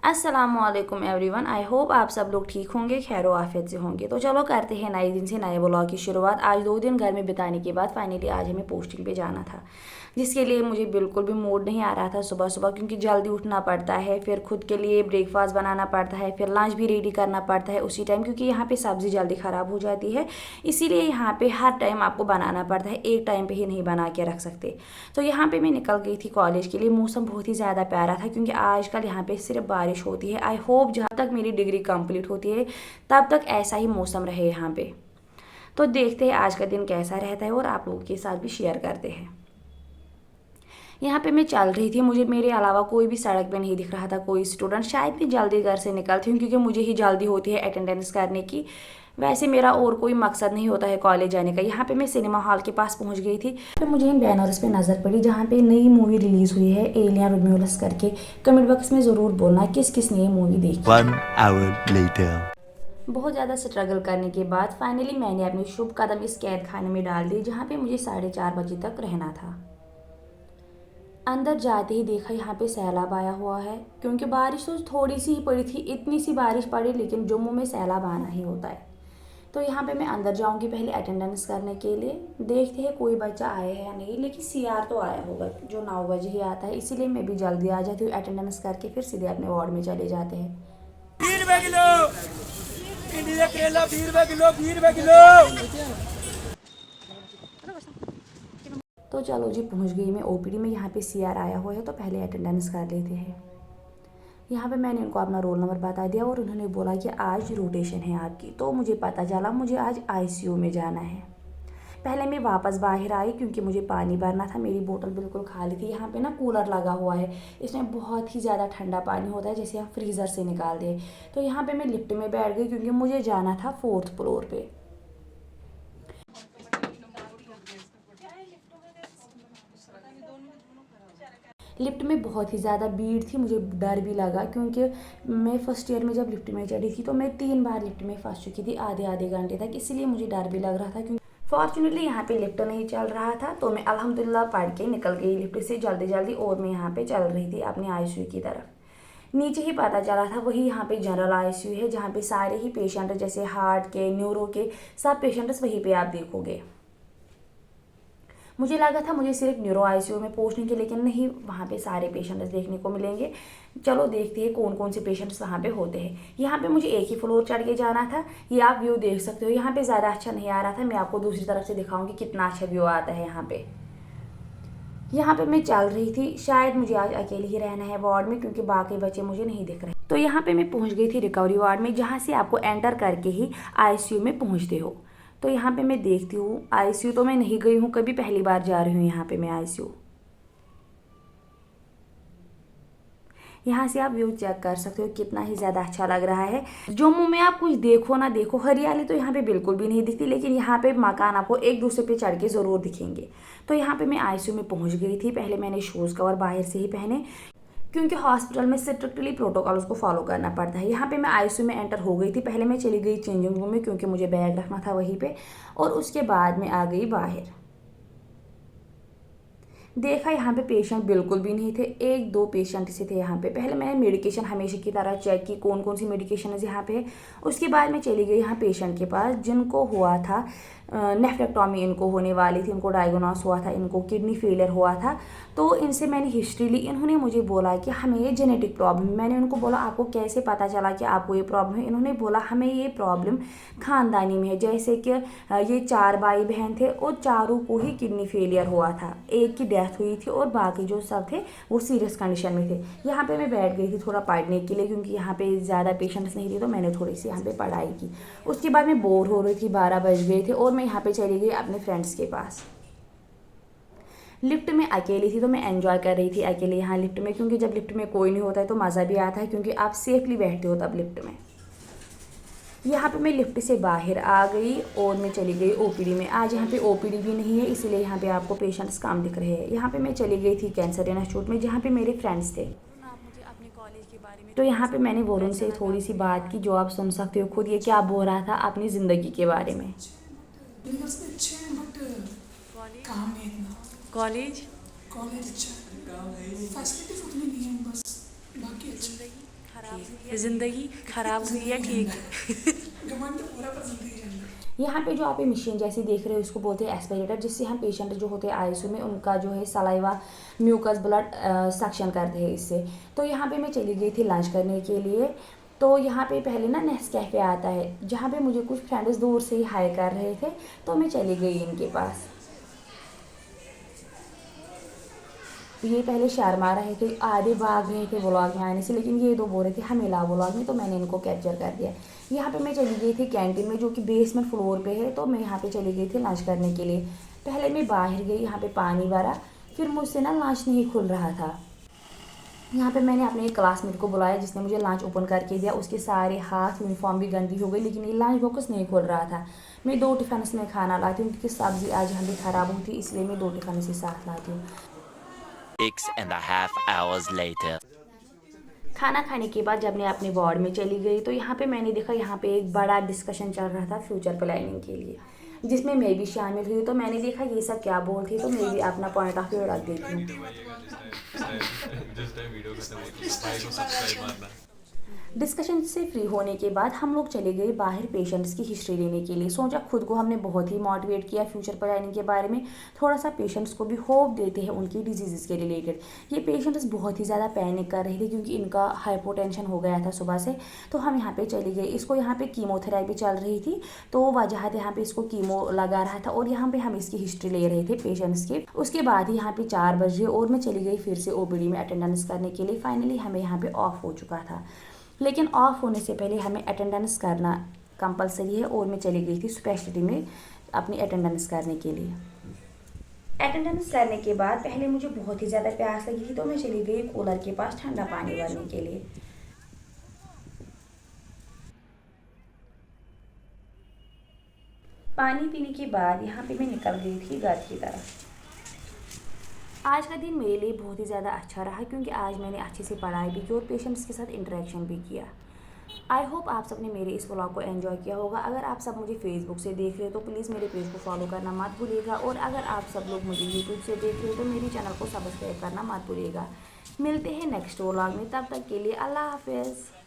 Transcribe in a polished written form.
अस्सलामुअलैकुम everyone. I hope आप सब लोग ठीक होंगे, खैर आफियत से होंगे। तो चलो करते हैं नए दिन से नए ब्लॉग की शुरुआत। आज 2 दिन घर में बिताने के बाद फाइनली आज हमें पोस्टिंग पे जाना था, जिसके लिए मुझे बिल्कुल भी मूड नहीं आ रहा था सुबह सुबह, क्योंकि जल्दी उठना पड़ता है, फिर खुद के लिए ब्रेकफास्ट बनाना पड़ता है, फिर लंच भी रेडी करना पड़ता है उसी टाइम, क्योंकि यहाँ पे सब्ज़ी जल्दी ख़राब हो जाती है। इसीलिए यहाँ पे हर टाइम आपको बनाना पड़ता है, एक टाइम पे ही नहीं बना के रख सकते। तो यहाँ पे मैं निकल गई थी कॉलेज के लिए। मौसम बहुत ही ज़्यादा प्यारा था, क्योंकि आजकल यहाँ पे सिर्फ बारिश होती है। आई होप जहाँ तक मेरी डिग्री कंप्लीट होती है तब तक ऐसा ही मौसम रहे यहाँ पे। तो देखते हैं आज का दिन कैसा रहता है और आप लोगों के साथ भी शेयर करते हैं। यहाँ पे मैं चल रही थी, मुझे मेरे अलावा कोई भी सड़क पे नहीं दिख रहा था, कोई स्टूडेंट। शायद मैं जल्दी घर से निकलती हूँ, क्योंकि मुझे ही जल्दी होती है अटेंडेंस करने की। वैसे मेरा और कोई मकसद नहीं होता है कॉलेज जाने का। यहाँ पे मैं सिनेमा हॉल के पास पहुँच गई थी। तो मुझे इन बैनर्स पे नज़र पड़ी जहाँ पे नई मूवी रिलीज़ हुई है, एलियन रोमियोलस करके। कमेंट बॉक्स में ज़रूर बोलना किस किस ने ये मूवी देखी। 1 hour later. बहुत ज़्यादा स्ट्रगल करने के बाद फाइनली मैंने अपनी शुभ कदम इस कैद खाने में डाल दी, जहाँ पे मुझे 4:30 बजे तक रहना था। अंदर जाते ही देखा यहाँ पे सैलाब आया हुआ है, क्योंकि बारिश तो थोड़ी सी ही पड़ी थी, इतनी सी बारिश पड़ी, लेकिन जम्मू में सैलाब आना ही होता है। तो यहाँ पे मैं अंदर जाऊँगी पहले अटेंडेंस करने के लिए। देखते हैं कोई बच्चा आया है या नहीं, लेकिन सीआर तो आया होगा जो 9 बजे ही आता है, इसीलिए मैं भी जल्दी आ जाती हूँ। अटेंडेंस करके फिर सीधे अपने वार्ड में चले जाते हैं। 20 रुपए किलो इंडिया करेला, 20 रुपए किलो, 20 रुपए किलो। तो चलो जी, पहुँच गई मैं ओपीडी में। यहाँ पे सीआर आया हुआ है, तो पहले अटेंडेंस कर लेते हैं। यहाँ पे मैंने इनको अपना रोल नंबर बता दिया और उन्होंने बोला कि आज रोटेशन है आपकी। तो मुझे पता चला मुझे आज आईसीयू में जाना है। पहले मैं वापस बाहर आई, क्योंकि मुझे पानी भरना था। मेरी बोतल बिल्कुल खाली थी। यहाँ पे ना कूलर लगा हुआ है, इसमें बहुत ही ज़्यादा ठंडा पानी होता है, जैसे हम फ्रीज़र से निकाल दें। तो यहाँ पे मैं लिफ्ट में बैठ गई, क्योंकि मुझे जाना था 4th फ्लोर पे। लिफ्ट में बहुत ही ज़्यादा भीड़ थी, मुझे डर भी लगा, क्योंकि मैं फर्स्ट ईयर में जब लिफ्ट में चढ़ी थी तो मैं 3 बार लिफ्ट में फंस चुकी थी आधे आधे घंटे तक। इसीलिए मुझे डर भी लग रहा था। क्योंकि फॉर्चुनेटली यहाँ पे लिफ्ट नहीं चल रहा था, तो मैं अल्हम्दुलिल्लाह पढ़ के निकल गई लिफ्ट से जल्दी जल्दी। और मैं यहाँ पे चल रही थी अपने आईसीयू की तरफ। नीचे ही पता चला था वही यहाँ पे जनरल आईसीयू है, जहाँ पे सारे ही पेशेंट, जैसे हार्ट के, न्यूरो के, सब पेशेंट्स वहीं पे आप देखोगे। मुझे लगा था मुझे सिर्फ न्यूरो आईसीयू में पहुंचने के, लेकिन नहीं, वहाँ पे सारे पेशेंट्स देखने को मिलेंगे। चलो देखते हैं कौन कौन से पेशेंट्स वहाँ पे होते हैं। यहाँ पे मुझे एक ही फ्लोर चढ़ के जाना था। ये आप व्यू देख सकते हो, यहाँ पे ज़्यादा अच्छा नहीं आ रहा था। मैं आपको दूसरी तरफ से दिखाऊंगी कितना अच्छा व्यू आता है यहाँ पे। यहाँ पे मैं चल रही थी, शायद मुझे आज अकेले ही रहना है वार्ड में, क्योंकि बाकी बच्चे मुझे नहीं दिख रहे। तो यहाँ पे मैं पहुँच गई थी रिकवरी वार्ड में, जहाँ से आपको एंटर करके ही आईसीयू में पहुँचते हो। तो यहाँ पे मैं देखती हूँ, आईसीयू तो मैं नहीं गई हूँ कभी, पहली बार जा रही हूँ यहाँ पे मैं आईसीयू। यहाँ से आप व्यू चेक कर सकते हो, कितना ही ज़्यादा अच्छा लग रहा है। जम्मू में आप कुछ देखो ना देखो, हरियाली तो यहाँ पे बिल्कुल भी नहीं दिखती, लेकिन यहाँ पे मकान आपको एक दूसरे पे चढ़ के ज़रूर दिखेंगे। तो यहाँ पे मैं आईसीयू में पहुँच गई थी। पहले मैंने शूज़ कवर बाहर से ही पहने, क्योंकि हॉस्पिटल में स्ट्रिक्टली प्रोटोकॉल्स को फॉलो करना पड़ता है। यहाँ पे मैं आईसीयू में एंटर हो गई थी। पहले मैं चली गई चेंजिंग रूम में, क्योंकि मुझे बैग रखना था वहीं पे, और उसके बाद मैं आ गई बाहर। देखा यहाँ पे पेशेंट बिल्कुल भी नहीं थे, 1-2 पेशेंट से थे यहाँ पे। पहले मैंने मेडिकेशन हमेशा की तरह चेक की, कौन कौन सी मेडिकेशन है यहाँ पे। उसके बाद मैं चली गई यहाँ पेशेंट के पास, जिनको हुआ था नेफ्रेक्टोमी, इनको होने वाली थी, इनको डायग्नोस हुआ था, इनको किडनी फेलियर हुआ था। तो इनसे मैंने हिस्ट्री ली। इन्होंने मुझे बोला कि हमें ये जेनेटिक प्रॉब्लम। मैंने उनको बोला आपको कैसे पता चला कि आपको ये प्रॉब्लम है। इन्होंने बोला हमें ये प्रॉब्लम खानदानी में है, जैसे कि ये 4 भाई बहन थे और चारों को ही किडनी फेलियर हुआ था, एक की डेथ हुई थी और बाकी जो सब थे वो सीरियस कंडीशन में थे। यहाँ पे मैं बैठ गई थी थोड़ा पढ़ने के लिए, क्योंकि यहाँ पे ज़्यादा पेशेंट्स नहीं थे, तो मैंने थोड़ी सी यहाँ पे पढ़ाई की। उसके बाद मैं बोर हो रही थी, 12 बज गए थे, और मैं यहाँ पे चली गई अपने फ्रेंड्स के पास। लिफ्ट में अकेली थी, तो मैं एंजॉय कर रही थी अकेले यहाँ लिफ्ट में, क्योंकि जब लिफ्ट में कोई नहीं होता है तो मज़ा भी आता है, क्योंकि आप सेफली बैठते हो तब लिफ्ट में। यहाँ पे मैं लिफ्ट से बाहर आ गई और मैं चली गई ओपीडी में। आज यहाँ पे ओपीडी भी नहीं है, इसलिए यहाँ पे आपको पेशेंट्स कम दिख रहे हैं। यहाँ पे मैं चली गई थी कैंसर इंस्टीट्यूट में, जहाँ पे मेरे फ्रेंड्स थे। तो यहाँ पे मैंने वरुण से थोड़ी सी बात की, जो आप सुन सकते हो खुद, ये क्या बोल रहा था अपनी ज़िंदगी के बारे में। बिजनेस में अच्छे हैं बट काम नहीं इतना। कॉलेज अच्छा है, फैसिलिटीज उतनी नहीं है, बस बाकी अच्छा है। ज़िंदगी खराब हुई है ठीक। घमंड पूरा पर जिंदगी जाना। यहाँ पे जो आप ये मशीन जैसी देख रहे हो इसको बोलते हैं एस्पिरेटर, जिससे हम पेशेंट जो होते हैं आईसीयू में उनका जो है सलाइवा म्यूकस ब्लड सक्शन करते हैं इससे। तो यहाँ पे मैं चली गई थी लंच करने के लिए। तो यहाँ पे पहले ना नेस्कैफे आता है, जहाँ पे मुझे कुछ फ्रेंड्स दूर से ही हाई कर रहे थे, तो मैं चली गई इनके पास। ये पहले शर्मा रहे थे, आधे भाग रहे थे व्लॉग में आने से, लेकिन ये दो बोल रहे थे हमें ला व्लॉग में, तो मैंने इनको कैप्चर कर दिया। यहाँ पे मैं चली गई थी कैंटीन में, जो कि बेसमेंट फ्लोर पे है। तो मैं यहाँ पे चली गई थी लंच करने के लिए। पहले मैं बाहर गई, यहाँ पे पानी भरा, फिर मुझसे ना लंच नहीं खुल रहा था। यहाँ पे मैंने अपने एक क्लासमेट को बुलाया जिसने मुझे लंच ओपन करके दिया। उसके सारे हाथ यूनिफॉर्म भी गंदी हो गई, लेकिन ये लंच बॉक्स नहीं खोल रहा था। मैं 2 टिफ़िन में खाना लाती हूँ क्योंकि सब्ज़ी आज हमें ख़राब हुई थी, इसलिए मैं 2 टिफ़िन से साथ लाती हूँ। 6.5 hours later. खाना खाने के बाद जब मैं अपने वार्ड में चली गई, तो यहाँ पे मैंने देखा यहाँ पे एक बड़ा डिस्कशन चल रहा था फ्यूचर प्लानिंग के लिए, जिसमें मैं भी शामिल हुई। तो मैंने देखा ये सब क्या बोलते, तो मैं भी अपना पॉइंट ऑफ व्यू रख देती हूँ। डिस्कशन से फ्री होने के बाद हम लोग चले गए बाहर पेशेंट्स की हिस्ट्री लेने के लिए। सोचा खुद को हमने बहुत ही मोटिवेट किया फ्यूचर प्लानिंग के बारे में, थोड़ा सा पेशेंट्स को भी होप देते हैं उनकी डिजीज़ के रिलेटेड। ये पेशेंट्स बहुत ही ज़्यादा पैनिक कर रहे थे क्योंकि इनका हाइपोटेंशन हो गया था सुबह से। तो हम यहाँ पे चले गए। इसको यहाँ पे कीमोथेरेपी चल रही थी, तो वजह यहाँ पे इसको कीमो लगा रहा था, और यहाँ पे हम इसकी हिस्ट्री ले रहे थे पेशेंट्स की। उसके बाद ही यहाँ पे 4 बजे और मैं चली गई फिर से ओपीडी में अटेंडेंस करने के लिए। फाइनली हमें यहाँ पे ऑफ हो चुका था, लेकिन ऑफ होने से पहले हमें अटेंडेंस करना कंपलसरी है, और मैं चली गई थी स्पेशलिटी में अपनी अटेंडेंस करने के लिए। अटेंडेंस करने के बाद पहले मुझे बहुत ही ज़्यादा प्यास लगी थी, तो मैं चली गई कूलर के पास ठंडा पानी भरने के लिए। पानी पीने के बाद यहाँ पे मैं निकल गई थी घर की तरफ। आज का दिन मेरे लिए बहुत ही ज़्यादा अच्छा रहा क्योंकि आज मैंने अच्छे से पढ़ाई भी की और पेशेंट्स के साथ इंटरेक्शन भी किया। आई होप आप सब ने मेरे इस व्लॉग को एंजॉय किया होगा। अगर आप सब मुझे फेसबुक से देख रहे हो तो प्लीज़ मेरे पेज को फॉलो करना मत भूलिएगा, और अगर आप सब लोग मुझे यूट्यूब से देख रहे हो तो मेरे चैनल को सब्सक्राइब करना मत भूलिएगा। मिलते हैं नेक्स्ट व्लॉग में, तब तक के लिए अल्लाह हाफिज़।